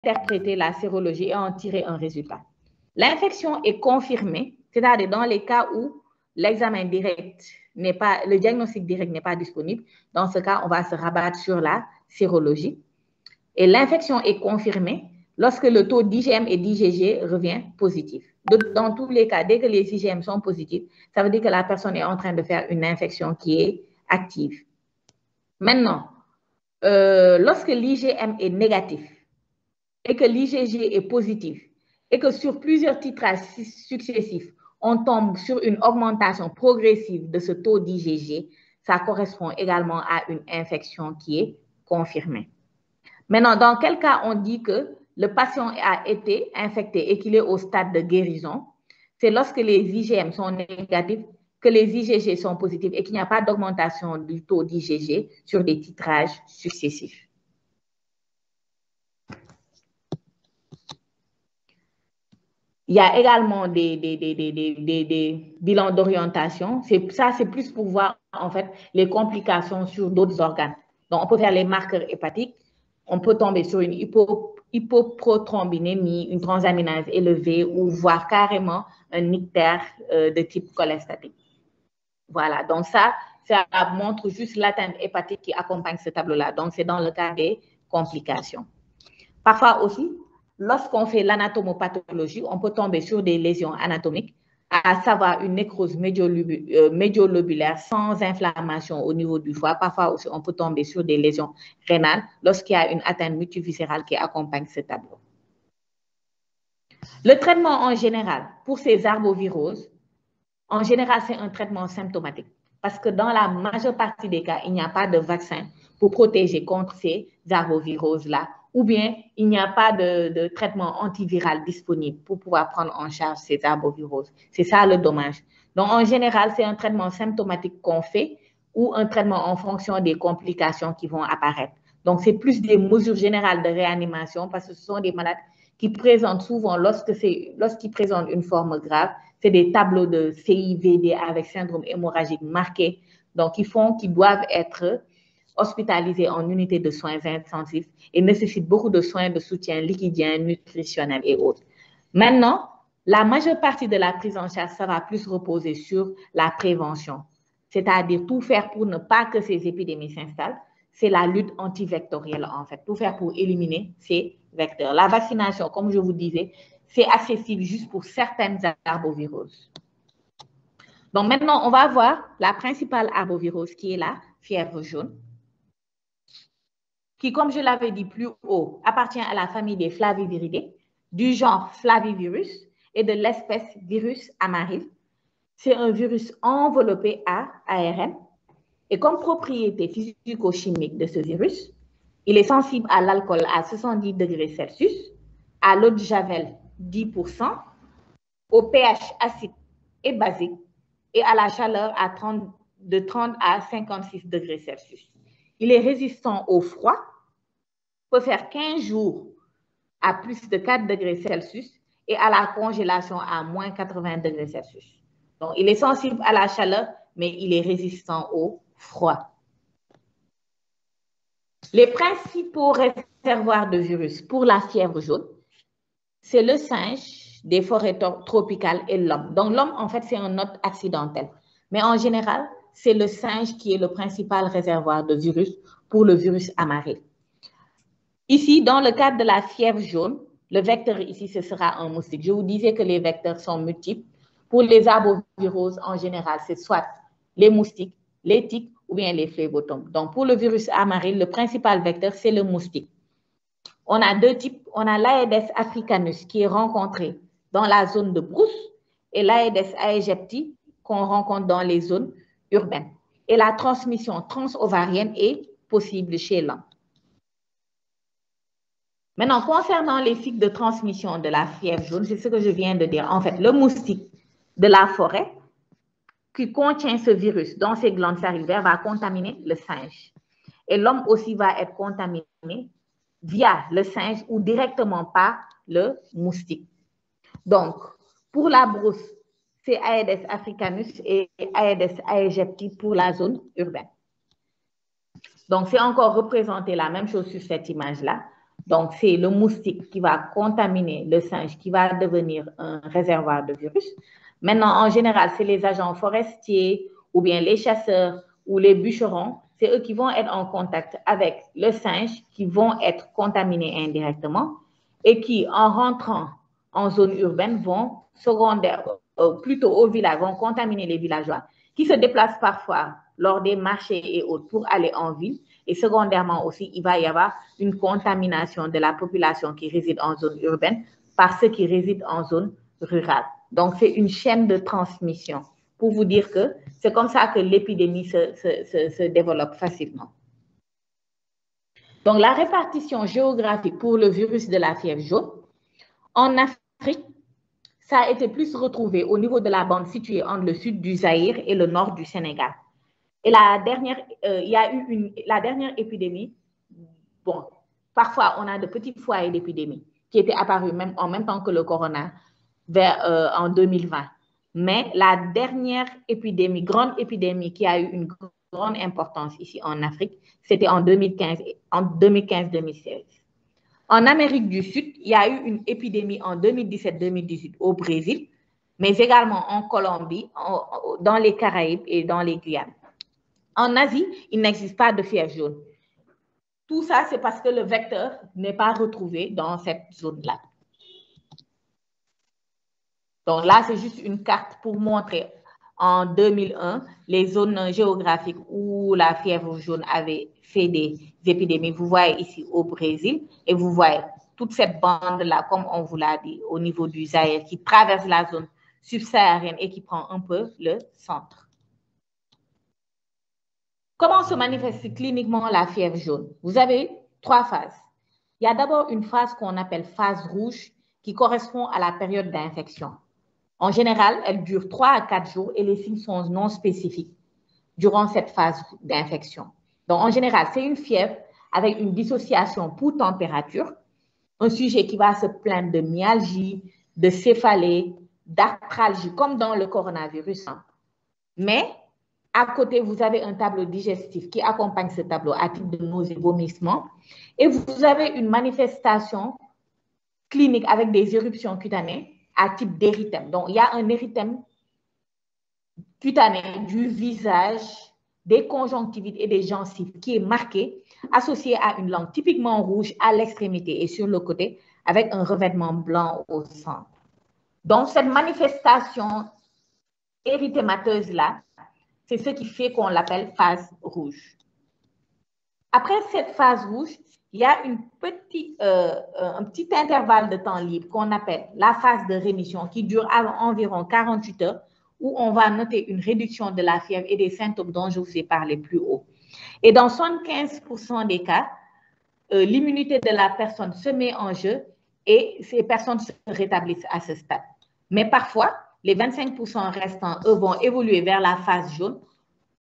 interpréter la sérologie et en tirer un résultat. L'infection est confirmée, c'est-à-dire dans les cas où l'examen direct n'est pas, le diagnostic direct n'est pas disponible. Dans ce cas, on va se rabattre sur la sérologie. Et l'infection est confirmée lorsque le taux d'IgM et d'IgG revient positif. Dans tous les cas, dès que les IgM sont positifs, ça veut dire que la personne est en train de faire une infection qui est active. Maintenant, lorsque l'IgM est négatif et que l'IgG est positif et que sur plusieurs titrages successifs, on tombe sur une augmentation progressive de ce taux d'IgG, ça correspond également à une infection qui est confirmée. Maintenant, dans quel cas on dit que le patient a été infecté et qu'il est au stade de guérison? C'est lorsque les IgM sont négatifs, que les IgG sont positifs et qu'il n'y a pas d'augmentation du taux d'IgG sur des titrages successifs. Il y a également des bilans d'orientation. Ça, c'est plus pour voir en fait les complications sur d'autres organes. Donc, on peut faire les marqueurs hépatiques. On peut tomber sur une hypoprothrombénémie, une transaminase élevée ou voir carrément un ictère de type cholestatique. Voilà, donc ça montre juste l'atteinte hépatique qui accompagne ce tableau-là. Donc, c'est dans le cas des complications. Parfois aussi, lorsqu'on fait l'anatomopathologie, on peut tomber sur des lésions anatomiques, à savoir une nécrose médiolobulaire sans inflammation au niveau du foie. Parfois aussi, on peut tomber sur des lésions rénales lorsqu'il y a une atteinte multiviscérale qui accompagne ce tableau. Le traitement en général pour ces arboviroses, en général, c'est un traitement symptomatique parce que dans la majeure partie des cas, il n'y a pas de vaccin pour protéger contre ces arboviroses-là, ou bien il n'y a pas de traitement antiviral disponible pour pouvoir prendre en charge ces arboviroses. C'est ça le dommage. Donc, en général, c'est un traitement symptomatique qu'on fait ou un traitement en fonction des complications qui vont apparaître. Donc, c'est plus des mesures générales de réanimation parce que ce sont des malades qui présentent souvent, lorsqu'ils présentent une forme grave, c'est des tableaux de CIVD avec syndrome hémorragique marqué, donc qu'ils doivent être hospitalisés en unité de soins intensifs et nécessitent beaucoup de soins de soutien liquidien, nutritionnel et autres. Maintenant, la majeure partie de la prise en charge, ça va plus reposer sur la prévention, c'est-à-dire tout faire pour ne pas que ces épidémies s'installent. C'est la lutte antivectorielle, en fait, tout faire pour éliminer ces vecteurs. La vaccination, comme je vous disais, c'est accessible juste pour certaines arboviroses. Donc maintenant, on va voir la principale arbovirose qui est la fièvre jaune, qui, comme je l'avais dit plus haut, appartient à la famille des Flaviviridae, du genre Flavivirus et de l'espèce virus amaril. C'est un virus enveloppé à ARN. Et comme propriété physico-chimique de ce virus, il est sensible à l'alcool à 70 degrés Celsius, à l'eau de Javel 10%, au pH acide et basique et à la chaleur de 30 à 56 degrés Celsius. Il est résistant au froid, peut faire 15 jours à plus de 4 degrés Celsius et à la congélation à moins 80 degrés Celsius. Donc, il est sensible à la chaleur, mais il est résistant au froid. Les principaux réservoirs de virus pour la fièvre jaune, c'est le singe des forêts tropicales et l'homme. Donc, l'homme, en fait, c'est un hôte accidentel. Mais en général, c'est le singe qui est le principal réservoir de virus pour le virus amaril. Ici, dans le cadre de la fièvre jaune, le vecteur ici, ce sera un moustique. Je vous disais que les vecteurs sont multiples. Pour les arboviroses, en général, c'est soit les moustiques, les tiques ou bien les phlébotomes. Donc, pour le virus amaril, le principal vecteur, c'est le moustique. On a deux types. On a l'Aedes africanus qui est rencontré dans la zone de brousse et l'Aedes aegypti qu'on rencontre dans les zones urbaines. Et la transmission transovarienne est possible chez l'homme. Maintenant, concernant les cycles de transmission de la fièvre jaune, c'est ce que je viens de dire. En fait, le moustique de la forêt qui contient ce virus dans ses glandes salivaires va contaminer le singe. Et l'homme aussi va être contaminé via le singe ou directement par le moustique. Donc, pour la brousse, c'est Aedes africanus et Aedes aegypti pour la zone urbaine. Donc, c'est encore représenté la même chose sur cette image-là. Donc, c'est le moustique qui va contaminer le singe, qui va devenir un réservoir de virus. Maintenant, en général, c'est les agents forestiers ou bien les chasseurs ou les bûcherons. C'est eux qui vont être en contact avec le singe, qui vont être contaminés indirectement et qui, en rentrant en zone urbaine, vont plutôt au village, vont contaminer les villageois qui se déplacent parfois lors des marchés et autres pour aller en ville. Et secondairement aussi, il va y avoir une contamination de la population qui réside en zone urbaine par ceux qui résident en zone rurale. Donc, c'est une chaîne de transmission pour vous dire que c'est comme ça que l'épidémie se développe facilement. Donc, la répartition géographique pour le virus de la fièvre jaune, en Afrique, ça a été plus retrouvé au niveau de la bande située entre le sud du Zaïre et le nord du Sénégal. Et la dernière épidémie, bon, parfois on a de petits foyers d'épidémie qui étaient apparus en même temps que le corona en 2020. Mais la dernière épidémie, grande épidémie qui a eu une grande importance ici en Afrique, c'était en 2015-2016. En Amérique du Sud, il y a eu une épidémie en 2017-2018 au Brésil, mais également en Colombie, dans les Caraïbes et dans les Guyanes. En Asie, il n'existe pas de fièvre jaune. Tout ça, c'est parce que le vecteur n'est pas retrouvé dans cette zone-là. Donc là, c'est juste une carte pour montrer en 2001 les zones géographiques où la fièvre jaune avait fait des épidémies. Vous voyez ici au Brésil et vous voyez toute cette bande-là, comme on vous l'a dit, au niveau du Zaïre, qui traverse la zone subsaharienne et qui prend un peu le centre. Comment se manifeste cliniquement la fièvre jaune? Vous avez 3 phases. Il y a d'abord une phase qu'on appelle phase rouge qui correspond à la période d'infection. En général, elle dure 3 à 4 jours et les signes sont non spécifiques durant cette phase d'infection. Donc, en général, c'est une fièvre avec une dissociation pour température, un sujet qui va se plaindre de myalgie, de céphalée, d'arthralgie, comme dans le coronavirus. Mais à côté, vous avez un tableau digestif qui accompagne ce tableau à titre de nausées, vomissements. Et vous avez une manifestation clinique avec des éruptions cutanées à type d'érythème. Donc, il y a un érythème cutané du visage, des conjonctivites et des gencives qui est marqué, associé à une langue typiquement rouge à l'extrémité et sur le côté, avec un revêtement blanc au centre. Donc, cette manifestation érythémateuse-là, c'est ce qui fait qu'on l'appelle phase rouge. Après cette phase rouge, il y a un petit intervalle de temps libre qu'on appelle la phase de rémission qui dure environ 48 heures où on va noter une réduction de la fièvre et des symptômes dont je vous ai parlé plus haut. Et dans 75% des cas, l'immunité de la personne se met en jeu et ces personnes se rétablissent à ce stade. Mais parfois, les 25% restants, eux, vont évoluer vers la phase jaune